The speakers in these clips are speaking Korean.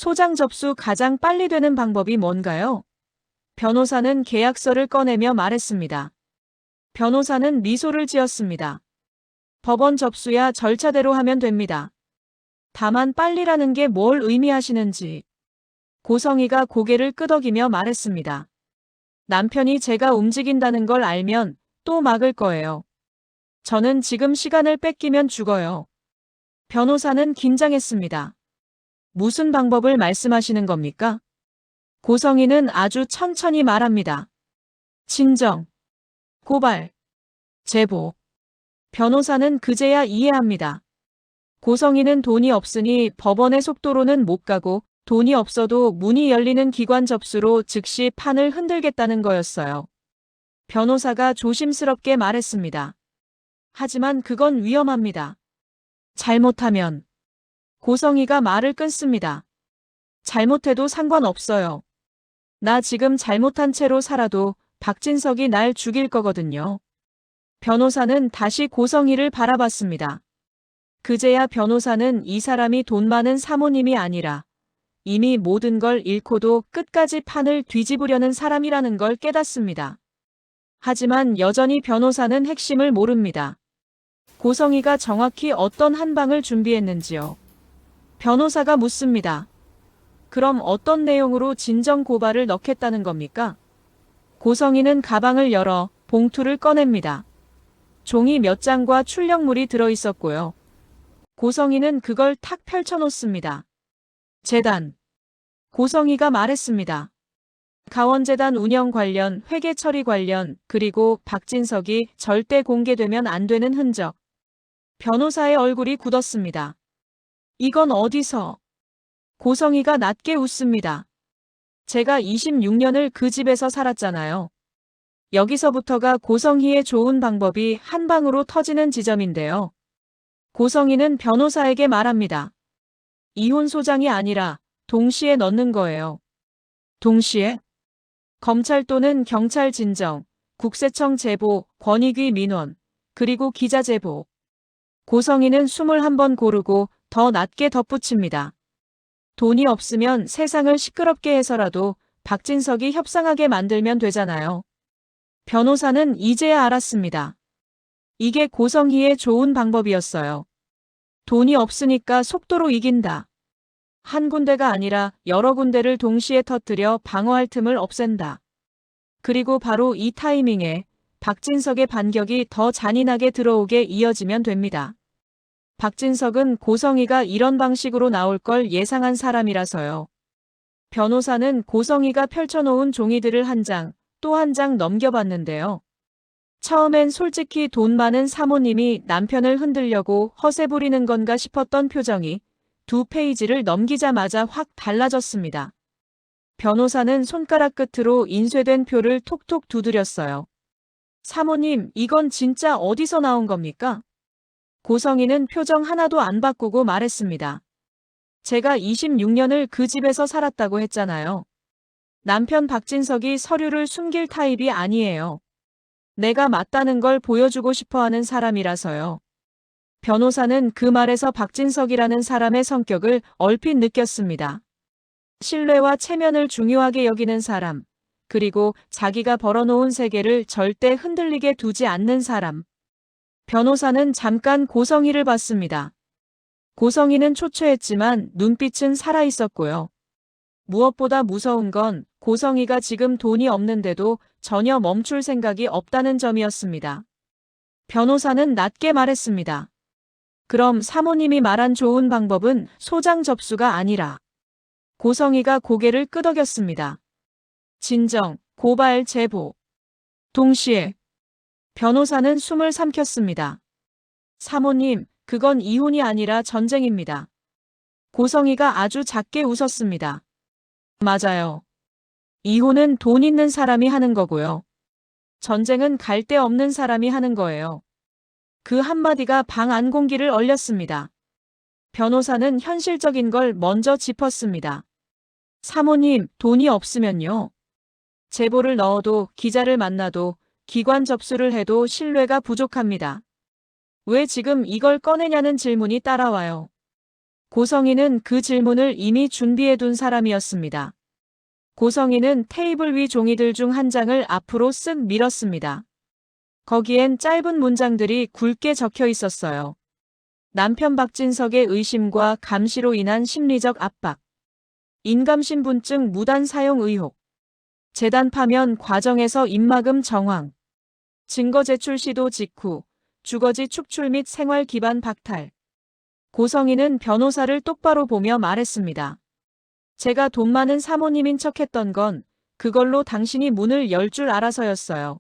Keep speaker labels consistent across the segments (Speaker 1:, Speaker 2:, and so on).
Speaker 1: 소장 접수 가장 빨리 되는 방법이 뭔가요? 변호사는 계약서를 꺼내며 말했습니다. 변호사는 미소를 지었습니다. 법원 접수야 절차대로 하면 됩니다. 다만 빨리라는 게 뭘 의미하시는지. 고성희가 고개를 끄덕이며 말했습니다. 남편이 제가 움직인다는 걸 알면 또 막을 거예요. 저는 지금 시간을 뺏기면 죽어요. 변호사는 긴장했습니다. 무슨 방법을 말씀하시는 겁니까? 고성희는 아주 천천히 말합니다. 친정, 고발, 제보. 변호사는 그제야 이해합니다. 고성희는 돈이 없으니 법원의 속도로는 못 가고 돈이 없어도 문이 열리는 기관 접수로 즉시 판을 흔들겠다는 거였어요. 변호사가 조심스럽게 말했습니다. 하지만 그건 위험합니다. 잘못하면. 고성희가 말을 끊습니다. 잘못해도 상관없어요. 나 지금 잘못한 채로 살아도 박진석이 날 죽일 거거든요. 변호사는 다시 고성희를 바라봤습니다. 그제야 변호사는 이 사람이 돈 많은 사모님이 아니라 이미 모든 걸 잃고도 끝까지 판을 뒤집으려는 사람이라는 걸 깨닫습니다. 하지만 여전히 변호사는 핵심을 모릅니다. 고성희가 정확히 어떤 한방을 준비했는지요. 변호사가 묻습니다. 그럼 어떤 내용으로 진정 고발을 넣겠다는 겁니까? 고성희는 가방을 열어 봉투를 꺼냅니다. 종이 몇 장과 출력물이 들어있었고요. 고성희는 그걸 탁 펼쳐놓습니다. 재단. 고성희가 말했습니다. 가원재단 운영 관련, 회계 처리 관련, 그리고 박진석이 절대 공개되면 안 되는 흔적. 변호사의 얼굴이 굳었습니다. 이건 어디서? 고성희가 낮게 웃습니다. 제가 26년을 그 집에서 살았잖아요. 여기서부터가 고성희의 좋은 방법이 한 방으로 터지는 지점인데요. 고성희는 변호사에게 말합니다. 이혼 소장이 아니라 동시에 넣는 거예요. 동시에? 검찰 또는 경찰 진정, 국세청 제보, 권익위 민원, 그리고 기자 제보. 고성희는 21번 고르고 더 낮게 덧붙입니다. 돈이 없으면 세상을 시끄럽게 해서라도 박진석이 협상하게 만들면 되잖아요. 변호사는 이제야 알았습니다. 이게 고성희의 좋은 방법이었어요. 돈이 없으니까 속도로 이긴다. 한 군데가 아니라 여러 군데를 동시에 터뜨려 방어할 틈을 없앤다. 그리고 바로 이 타이밍에 박진석의 반격이 더 잔인하게 들어오게 이어지면 됩니다. 박진석은 고성희가 이런 방식으로 나올 걸 예상한 사람이라서요. 변호사는 고성희가 펼쳐놓은 종이들을 한 장, 또 한 장 넘겨봤는데요. 처음엔 솔직히 돈 많은 사모님이 남편을 흔들려고 허세 부리는 건가 싶었던 표정이 두 페이지를 넘기자마자 확 달라졌습니다. 변호사는 손가락 끝으로 인쇄된 표를 톡톡 두드렸어요. 사모님, 이건 진짜 어디서 나온 겁니까? 고성희는 표정 하나도 안 바꾸고 말했습니다. 제가 26년을 그 집에서 살았다고 했잖아요. 남편 박진석이 서류를 숨길 타입이 아니에요. 내가 맞다는 걸 보여주고 싶어하는 사람이라서요. 변호사는 그 말에서 박진석이라는 사람의 성격을 얼핏 느꼈습니다. 신뢰와 체면을 중요하게 여기는 사람, 그리고 자기가 벌어놓은 세계를 절대 흔들리게 두지 않는 사람. 변호사는 잠깐 고성희를 봤습니다. 고성희는 초췌했지만 눈빛은 살아있었고요. 무엇보다 무서운 건 고성희가 지금 돈이 없는데도 전혀 멈출 생각이 없다는 점이었습니다. 변호사는 낮게 말했습니다. 그럼 사모님이 말한 좋은 방법은 소장 접수가 아니라. 고성희가 고개를 끄덕였습니다. 진정, 고발, 제보. 동시에. 변호사는 숨을 삼켰습니다. 사모님, 그건 이혼이 아니라 전쟁입니다. 고성희가 아주 작게 웃었습니다. 맞아요. 이혼은 돈 있는 사람이 하는 거고요. 전쟁은 갈 데 없는 사람이 하는 거예요. 그 한마디가 방 안 공기를 얼렸습니다. 변호사는 현실적인 걸 먼저 짚었습니다. 사모님, 돈이 없으면요. 제보를 넣어도 기자를 만나도 기관 접수를 해도 신뢰가 부족합니다. 왜 지금 이걸 꺼내냐는 질문이 따라와요. 고성희는 그 질문을 이미 준비해둔 사람이었습니다. 고성희는 테이블 위 종이들 중 한 장을 앞으로 쓱 밀었습니다. 거기엔 짧은 문장들이 굵게 적혀 있었어요. 남편 박진석의 의심과 감시로 인한 심리적 압박, 인감신분증 무단 사용 의혹, 재단 파면 과정에서 입막음 정황, 증거 제출 시도 직후, 주거지 축출 및 생활 기반 박탈. 고성희는 변호사를 똑바로 보며 말했습니다. 제가 돈 많은 사모님인 척했던 건 그걸로 당신이 문을 열 줄 알아서였어요.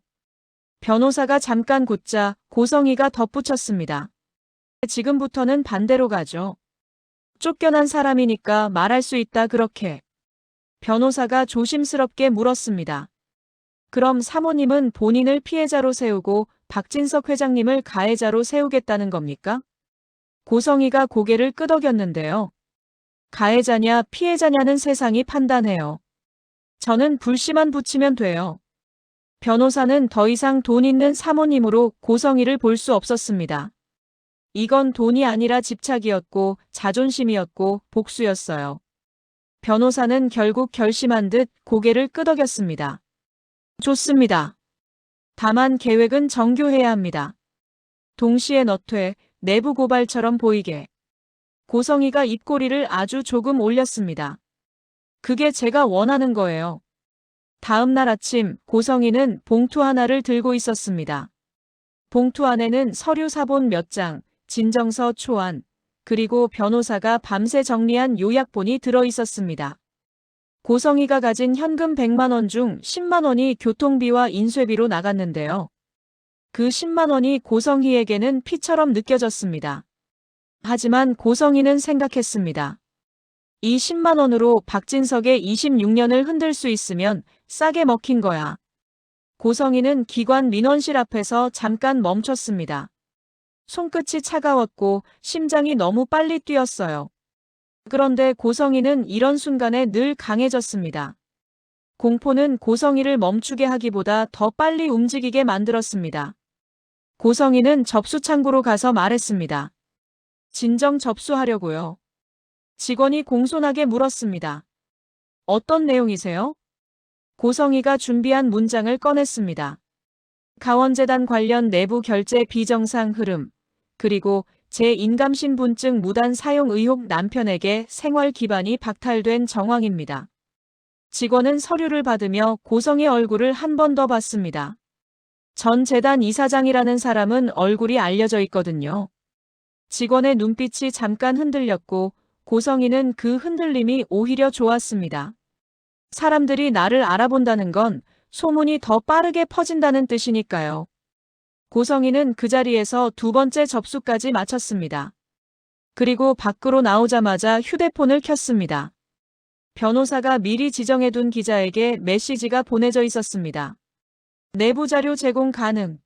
Speaker 1: 변호사가 잠깐 곧자 고성희가 덧붙였습니다. 지금부터는 반대로 가죠. 쫓겨난 사람이니까 말할 수 있다 그렇게. 변호사가 조심스럽게 물었습니다. 그럼 사모님은 본인을 피해자로 세우고 박진석 회장님을 가해자로 세우겠다는 겁니까? 고성희가 고개를 끄덕였는데요. 가해자냐 피해자냐는 세상이 판단해요. 저는 불씨만 붙이면 돼요. 변호사는 더 이상 돈 있는 사모님으로 고성희를 볼 수 없었습니다. 이건 돈이 아니라 집착이었고 자존심이었고 복수였어요. 변호사는 결국 결심한 듯 고개를 끄덕였습니다. 좋습니다. 다만 계획은 정교해야 합니다. 동시에 너퇴, 내부 고발처럼 보이게. 고성희가 입꼬리를 아주 조금 올렸습니다. 그게 제가 원하는 거예요. 다음 날 아침 고성희는 봉투 하나를 들고 있었습니다. 봉투 안에는 서류 사본 몇 장, 진정서 초안, 그리고 변호사가 밤새 정리한 요약본이 들어 있었습니다. 고성희가 가진 현금 100만 원 중 10만 원이 교통비와 인쇄비로 나갔는데요. 그 10만 원이 고성희에게는 피처럼 느껴졌습니다. 하지만 고성희는 생각했습니다. 이 10만 원으로 박진석의 26년을 흔들 수 있으면 싸게 먹힌 거야. 고성희는 기관 민원실 앞에서 잠깐 멈췄습니다. 손끝이 차가웠고 심장이 너무 빨리 뛰었어요. 그런데 고성희는 이런 순간에 늘 강해졌습니다. 공포는 고성희를 멈추게 하기보다 더 빨리 움직이게 만들었습니다. 고성희는 접수창구로 가서 말했습니다. 진정 접수하려고요. 직원이 공손하게 물었습니다. 어떤 내용이세요? 고성희가 준비한 문장을 꺼냈습니다. 가원재단 관련 내부 결제 비정상 흐름, 그리고 제 인감신분증 무단 사용 의혹 남편에게 생활 기반이 박탈된 정황입니다. 직원은 서류를 받으며 고성의 얼굴을 한 번 더 봤습니다. 전 재단 이사장이라는 사람은 얼굴이 알려져 있거든요. 직원의 눈빛이 잠깐 흔들렸고 고성희는 그 흔들림이 오히려 좋았습니다. 사람들이 나를 알아본다는 건 소문이 더 빠르게 퍼진다는 뜻이니까요. 고성희는 그 자리에서 두 번째 접수까지 마쳤습니다. 그리고 밖으로 나오자마자 휴대폰을 켰습니다. 변호사가 미리 지정해둔 기자에게 메시지가 보내져 있었습니다. 내부 자료 제공 가능.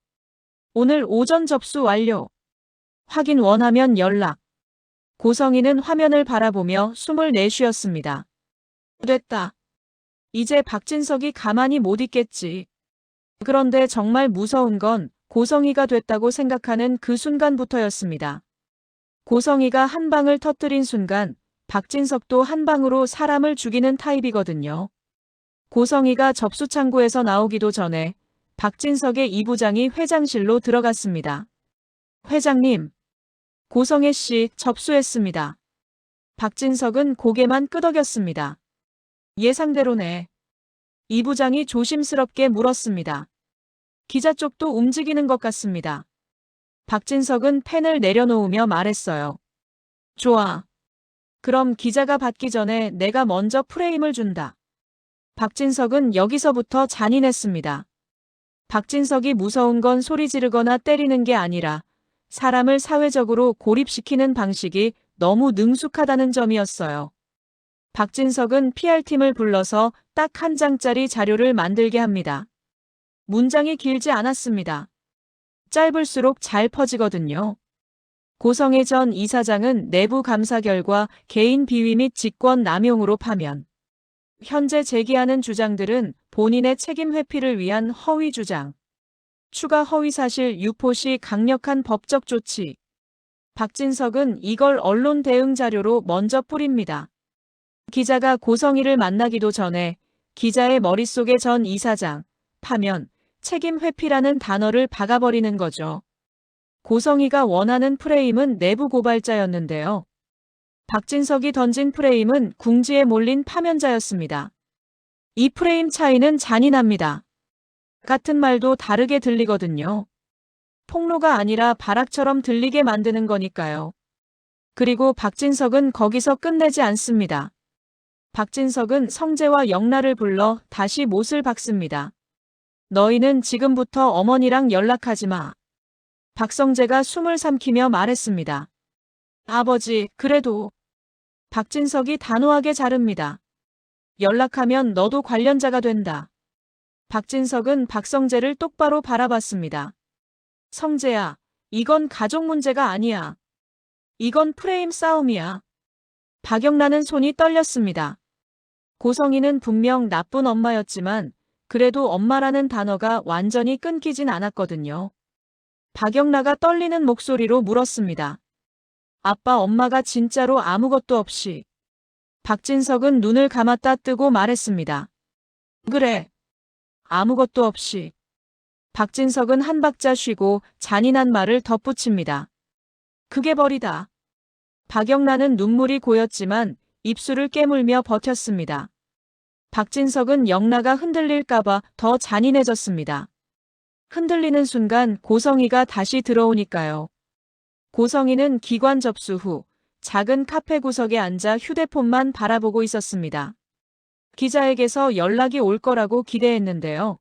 Speaker 1: 오늘 오전 접수 완료. 확인 원하면 연락. 고성희는 화면을 바라보며 숨을 내쉬었습니다. 됐다. 이제 박진석이 가만히 못 있겠지. 그런데 정말 무서운 건 고성희가 됐다고 생각하는 그 순간부터였습니다. 고성희가 한 방을 터뜨린 순간 박진석도 한 방으로 사람을 죽이는 타입이거든요. 고성희가 접수창구에서 나오기도 전에 박진석의 이 부장이 회장실로 들어갔습니다. 회장님, 고성혜 씨 접수했습니다. 박진석은 고개만 끄덕였습니다. 예상대로네. 이 부장이 조심스럽게 물었습니다. 기자 쪽도 움직이는 것 같습니다. 박진석은 펜을 내려놓으며 말했어요. 좋아. 그럼 기자가 받기 전에 내가 먼저 프레임을 준다. 박진석은 여기서부터 잔인했습니다. 박진석이 무서운 건 소리 지르거나 때리는 게 아니라 사람을 사회적으로 고립시키는 방식이 너무 능숙하다는 점이었어요. 박진석은 PR팀을 불러서 딱 한 장짜리 자료를 만들게 합니다. 문장이 길지 않았습니다. 짧을수록 잘 퍼지거든요. 고성혜 전 이사장은 내부 감사 결과 개인 비위 및 직권 남용으로 파면. 현재 제기하는 주장들은 본인의 책임 회피를 위한 허위 주장. 추가 허위 사실 유포 시 강력한 법적 조치. 박진석은 이걸 언론 대응 자료로 먼저 뿌립니다. 기자가 고성희를 만나기도 전에 기자의 머릿속에 전 이사장, 파면, 책임 회피라는 단어를 박아버리는 거죠. 고성희가 원하는 프레임은 내부 고발자였는데요. 박진석이 던진 프레임은 궁지에 몰린 파면자였습니다. 이 프레임 차이는 잔인합니다. 같은 말도 다르게 들리거든요. 폭로가 아니라 발악처럼 들리게 만드는 거니까요. 그리고 박진석은 거기서 끝내지 않습니다. 박진석은 성재와 영란을 불러 다시 못을 박습니다. 너희는 지금부터 어머니랑 연락하지 마. 박성재가 숨을 삼키며 말했습니다. 아버지, 그래도. 박진석이 단호하게 자릅니다. 연락하면 너도 관련자가 된다. 박진석은 박성재를 똑바로 바라봤습니다. 성재야, 이건 가족 문제가 아니야. 이건 프레임 싸움이야. 박영란은 손이 떨렸습니다. 고성희는 분명 나쁜 엄마였지만 그래도 엄마라는 단어가 완전히 끊기진 않았거든요. 박영란가 떨리는 목소리로 물었습니다. 아빠, 엄마가 진짜로 아무것도 없이. 박진석은 눈을 감았다 뜨고 말했습니다. 그래. 아무것도 없이. 박진석은 한 박자 쉬고 잔인한 말을 덧붙입니다. 그게 벌이다. 박영란은 눈물이 고였지만 입술을 깨물며 버텼습니다. 박진석은 영란가 흔들릴까봐 더 잔인해졌습니다. 흔들리는 순간 고성희가 다시 들어오니까요. 고성희는 기관 접수 후 작은 카페 구석에 앉아 휴대폰만 바라보고 있었습니다. 기자에게서 연락이 올 거라고 기대했는데요.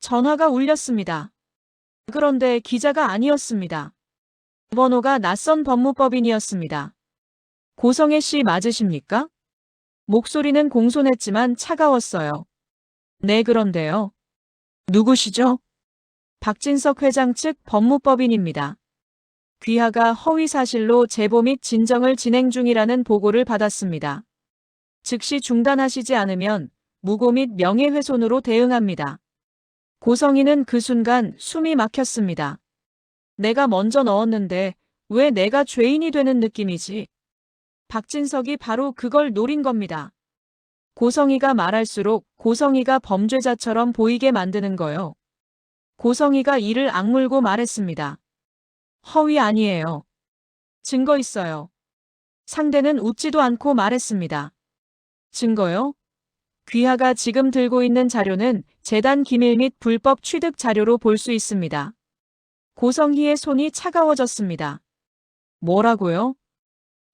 Speaker 1: 전화가 울렸습니다. 그런데 기자가 아니었습니다. 번호가 낯선 법무법인이었습니다. 고성혜 씨 맞으십니까? 목소리는 공손했지만 차가웠어요. 네, 그런데요. 누구시죠? 박진석 회장 측 법무법인입니다. 귀하가 허위사실로 제보 및 진정을 진행 중이라는 보고를 받았습니다. 즉시 중단하시지 않으면 무고 및 명예훼손으로 대응합니다. 고성희는 그 순간 숨이 막혔습니다. 내가 먼저 넣었는데 왜 내가 죄인이 되는 느낌이지? 박진석이 바로 그걸 노린 겁니다. 고성희가 말할수록 고성희가 범죄자처럼 보이게 만드는 거요. 고성희가 이를 악물고 말했습니다. 허위 아니에요. 증거 있어요. 상대는 웃지도 않고 말했습니다. 증거요? 귀하가 지금 들고 있는 자료는 재단 기밀 및 불법 취득 자료로 볼 수 있습니다. 고성희의 손이 차가워졌습니다. 뭐라고요?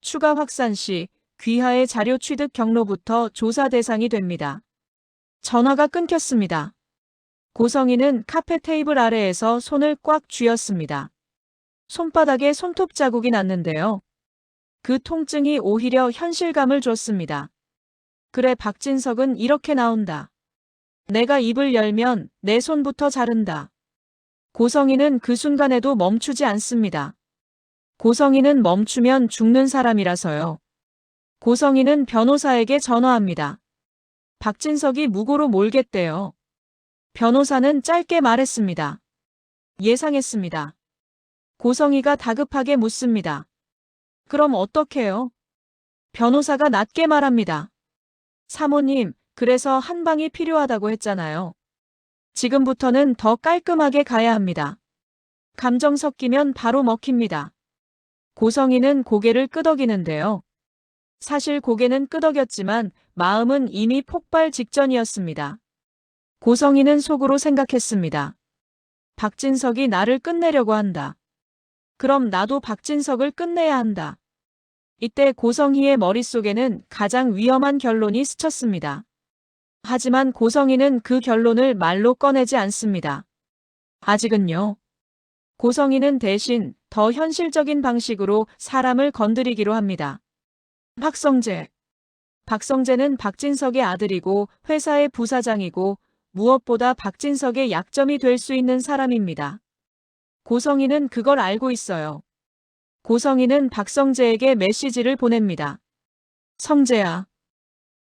Speaker 1: 추가 확산 시 귀하의 자료 취득 경로부터 조사 대상이 됩니다. 전화가 끊겼습니다. 고성희는 카페 테이블 아래에서 손을 꽉 쥐었습니다. 손바닥에 손톱 자국이 났는데요. 그 통증이 오히려 현실감을 줬습니다. 그래, 박진석은 이렇게 나온다. 내가 입을 열면 내 손부터 자른다. 고성희는 그 순간에도 멈추지 않습니다. 고성희는 멈추면 죽는 사람이라서요. 고성희는 변호사에게 전화합니다. 박진석이 무고로 몰겠대요. 변호사는 짧게 말했습니다. 예상했습니다. 고성희가 다급하게 묻습니다. 그럼 어떡해요? 변호사가 낮게 말합니다. 사모님, 그래서 한 방이 필요하다고 했잖아요. 지금부터는 더 깔끔하게 가야 합니다. 감정 섞이면 바로 먹힙니다. 고성희는 고개를 끄덕이는데요. 사실 고개는 끄덕였지만 마음은 이미 폭발 직전이었습니다. 고성희는 속으로 생각했습니다. 박진석이 나를 끝내려고 한다. 그럼 나도 박진석을 끝내야 한다. 이때 고성희의 머릿속에는 가장 위험한 결론이 스쳤습니다. 하지만 고성희는 그 결론을 말로 꺼내지 않습니다. 아직은요. 고성희는 대신 더 현실적인 방식으로 사람을 건드리기로 합니다. 박성재. 박성재는 박진석의 아들이고 회사의 부사장이고 무엇보다 박진석의 약점이 될 수 있는 사람입니다. 고성희는 그걸 알고 있어요. 고성희는 박성재에게 메시지를 보냅니다. 성재야.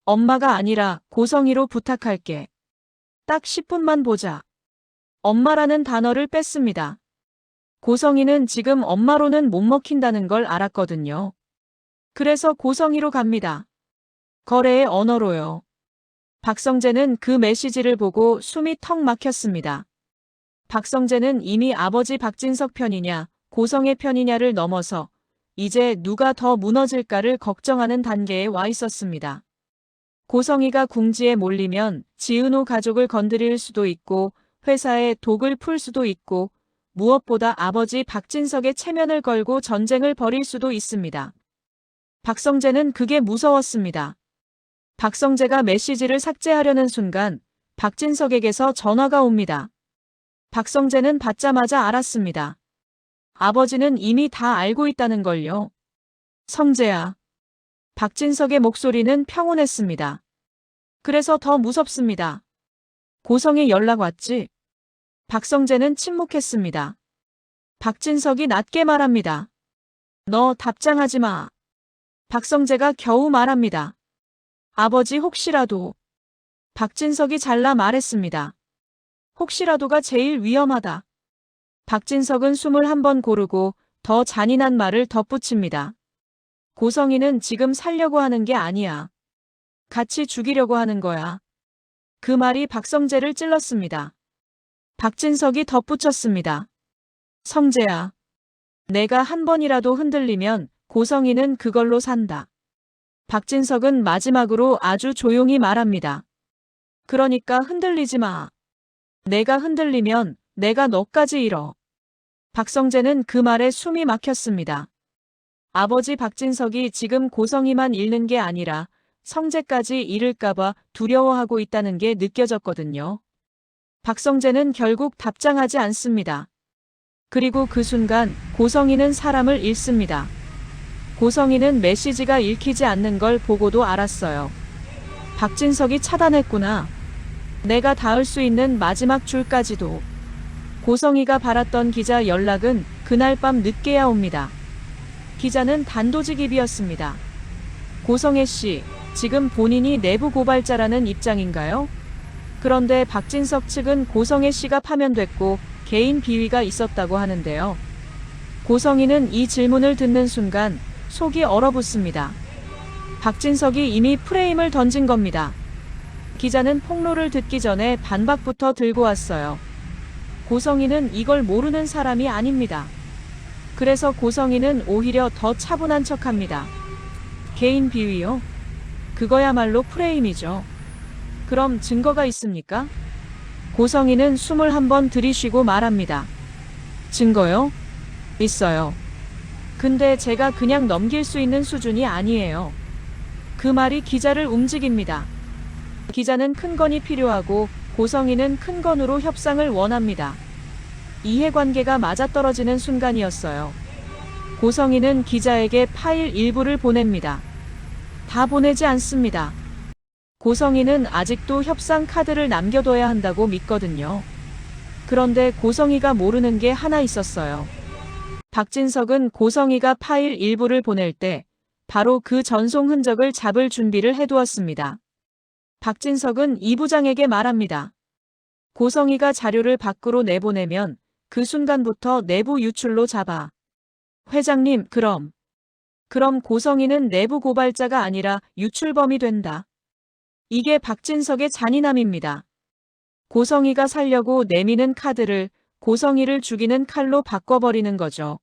Speaker 1: 엄마가 아니라 고성희로 부탁할게. 딱 10분만 보자. 엄마라는 단어를 뺐습니다. 고성이는 지금 엄마로는 못 먹힌다는 걸 알았거든요. 그래서 고성이로 갑니다. 거래의 언어로요. 박성재는 그 메시지를 보고 숨이 턱 막혔습니다. 박성재는 이미 아버지 박진석 편이냐, 고성의 편이냐를 넘어서 이제 누가 더 무너질까를 걱정하는 단계에 와 있었습니다. 고성이가 궁지에 몰리면 지은호 가족을 건드릴 수도 있고 회사에 독을 풀 수도 있고 무엇보다 아버지 박진석의 체면을 걸고 전쟁을 벌일 수도 있습니다. 박성재는 그게 무서웠습니다. 박성재가 메시지를 삭제하려는 순간 박진석에게서 전화가 옵니다. 박성재는 받자마자 알았습니다. 아버지는 이미 다 알고 있다는 걸요. 성재야. 박진석의 목소리는 평온했습니다. 그래서 더 무섭습니다. 고성이 연락 왔지? 박성재는 침묵했습니다. 박진석이 낮게 말합니다. 너 답장하지 마. 박성재가 겨우 말합니다. 아버지 혹시라도. 박진석이 잘라 말했습니다. 혹시라도가 제일 위험하다. 박진석은 숨을 한번 고르고 더 잔인한 말을 덧붙입니다. 고성이는 지금 살려고 하는 게 아니야. 같이 죽이려고 하는 거야. 그 말이 박성재를 찔렀습니다. 박진석이 덧붙였습니다. 성재야. 내가 한 번이라도 흔들리면 고성이는 그걸로 산다. 박진석은 마지막으로 아주 조용히 말합니다. 그러니까 흔들리지 마. 내가 흔들리면 내가 너까지 잃어. 박성재는 그 말에 숨이 막혔습니다. 아버지 박진석이 지금 고성이만 잃는 게 아니라 성재까지 잃을까봐 두려워하고 있다는 게 느껴졌거든요. 박성재는 결국 답장하지 않습니다. 그리고 그 순간 고성이는 사람을 잃습니다. 고성이는 메시지가 읽히지 않는 걸 보고도 알았어요. 박진석이 차단했구나. 내가 닿을 수 있는 마지막 줄까지도. 고성이가 받았던 기자 연락은 그날 밤 늦게야 옵니다. 기자는 단도직입이었습니다. 고성애 씨, 지금 본인이 내부 고발자라는 입장인가요? 그런데 박진석 측은 고성애 씨가 파면됐고 개인 비위가 있었다고 하는데요. 고성이는 이 질문을 듣는 순간 속이 얼어붙습니다. 박진석이 이미 프레임을 던진 겁니다. 기자는 폭로를 듣기 전에 반박부터 들고 왔어요. 고성이는 이걸 모르는 사람이 아닙니다. 그래서 고성이는 오히려 더 차분한 척합니다. 개인 비위요? 그거야말로 프레임이죠. 그럼 증거가 있습니까? 고성이는 숨을 한번 들이쉬고 말합니다. 증거요? 있어요. 근데 제가 그냥 넘길 수 있는 수준이 아니에요. 그 말이 기자를 움직입니다. 기자는 큰 건이 필요하고 고성이는 큰 건으로 협상을 원합니다. 이해관계가 맞아떨어지는 순간이었어요. 고성이는 기자에게 파일 일부를 보냅니다. 다 보내지 않습니다. 고성이는 아직도 협상 카드를 남겨둬야 한다고 믿거든요. 그런데 고성이가 모르는 게 하나 있었어요. 박진석은 고성이가 파일 일부를 보낼 때 바로 그 전송 흔적을 잡을 준비를 해두었습니다. 박진석은 이 부장에게 말합니다. 고성이가 자료를 밖으로 내보내면 그 순간부터 내부 유출로 잡아. 회장님, 그럼 고성이는 내부 고발자가 아니라 유출범이 된다. 이게 박진석의 잔인함입니다. 고성이가 살려고 내미는 카드를 고성이를 죽이는 칼로 바꿔버리는 거죠.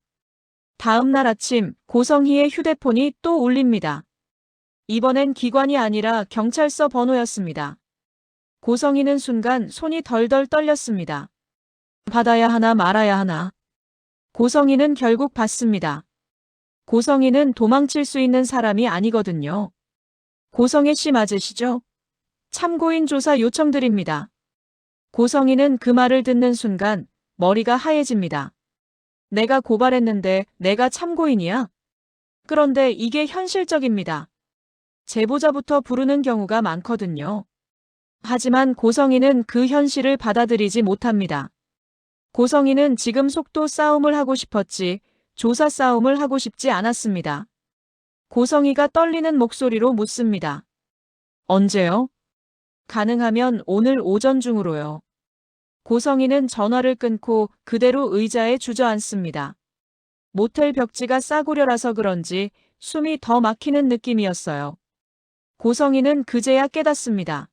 Speaker 1: 다음 날 아침 고성희의 휴대폰이 또 울립니다. 이번엔 기관이 아니라 경찰서 번호였습니다. 고성이는 순간 손이 덜덜 떨렸습니다. 받아야 하나 말아야 하나. 고성이는 결국 받습니다. 고성이는 도망칠 수 있는 사람이 아니거든요. 고성애 씨 맞으시죠? 참고인 조사 요청드립니다. 고성이는 그 말을 듣는 순간 머리가 하얘집니다. 내가 고발했는데 내가 참고인이야? 그런데 이게 현실적입니다. 제보자부터 부르는 경우가 많거든요. 하지만 고성이는 그 현실을 받아들이지 못합니다. 고성이는 지금 속도 싸움을 하고 싶었지 조사 싸움을 하고 싶지 않았습니다. 고성이가 떨리는 목소리로 묻습니다. 언제요? 가능하면 오늘 오전 중으로요. 고성희는 전화를 끊고 그대로 의자에 주저앉습니다. 모텔 벽지가 싸구려라서 그런지 숨이 더 막히는 느낌이었어요. 고성희는 그제야 깨닫습니다.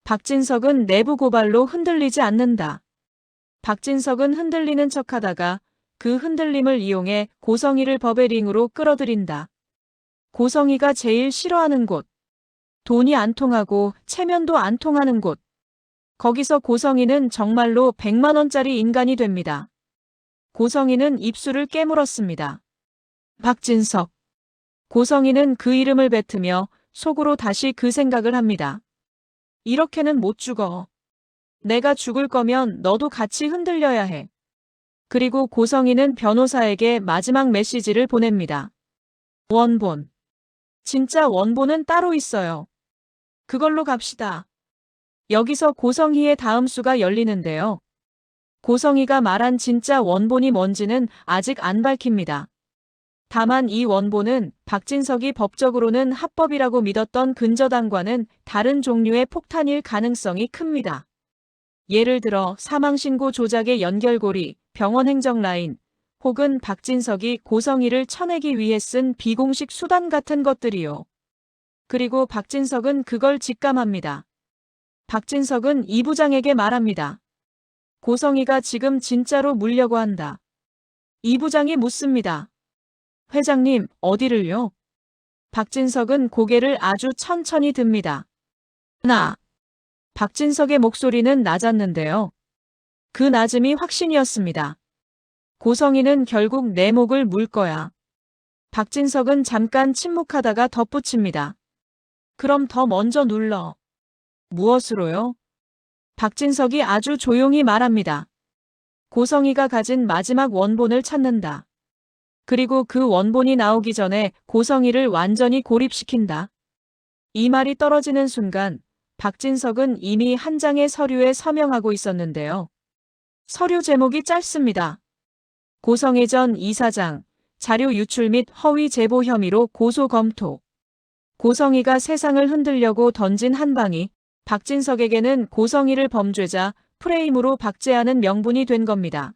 Speaker 1: 박진석은 내부 고발로 흔들리지 않는다. 박진석은 흔들리는 척하다가 그 흔들림을 이용해 고성희를 법의 링으로 끌어들인다. 고성희가 제일 싫어하는 곳. 돈이 안 통하고 체면도 안 통하는 곳. 거기서 고성희는 정말로 100만 원짜리 인간이 됩니다. 고성희는 입술을 깨물었습니다. 박진석. 고성희는 그 이름을 뱉으며 속으로 다시 그 생각을 합니다. 이렇게는 못 죽어. 내가 죽을 거면 너도 같이 흔들려야 해. 그리고 고성희는 변호사에게 마지막 메시지를 보냅니다. 원본. 진짜 원본은 따로 있어요. 그걸로 갑시다. 여기서 고성희의 다음 수가 열리는데요. 고성희가 말한 진짜 원본이 뭔지는 아직 안 밝힙니다. 다만 이 원본은 박진석이 법적으로는 합법이라고 믿었던 근저당과는 다른 종류의 폭탄일 가능성이 큽니다. 예를 들어 사망신고 조작의 연결고리, 병원 행정 라인, 혹은 박진석이 고성희를 쳐내기 위해 쓴 비공식 수단 같은 것들이요. 그리고 박진석은 그걸 직감합니다. 박진석은 이 부장에게 말합니다. 고성희가 지금 진짜로 물려고 한다. 이 부장이 묻습니다. 회장님, 어디를요? 박진석은 고개를 아주 천천히 듭니다. 박진석의 목소리는 낮았는데요. 그 낮음이 확신이었습니다. 고성희는 결국 내 목을 물 거야. 박진석은 잠깐 침묵하다가 덧붙입니다. 그럼 더 먼저 눌러. 무엇으로요? 박진석이 아주 조용히 말합니다. 고성희가 가진 마지막 원본을 찾는다. 그리고 그 원본이 나오기 전에 고성희를 완전히 고립시킨다. 이 말이 떨어지는 순간 박진석은 이미 한 장의 서류에 서명하고 있었는데요. 서류 제목이 짧습니다. 고성희 전 이사장, 자료 유출 및 허위 제보 혐의로 고소 검토. 고성희가 세상을 흔들려고 던진 한 방이 박진석에게는 고성희를 범죄자 프레임으로 박제하는 명분이 된 겁니다.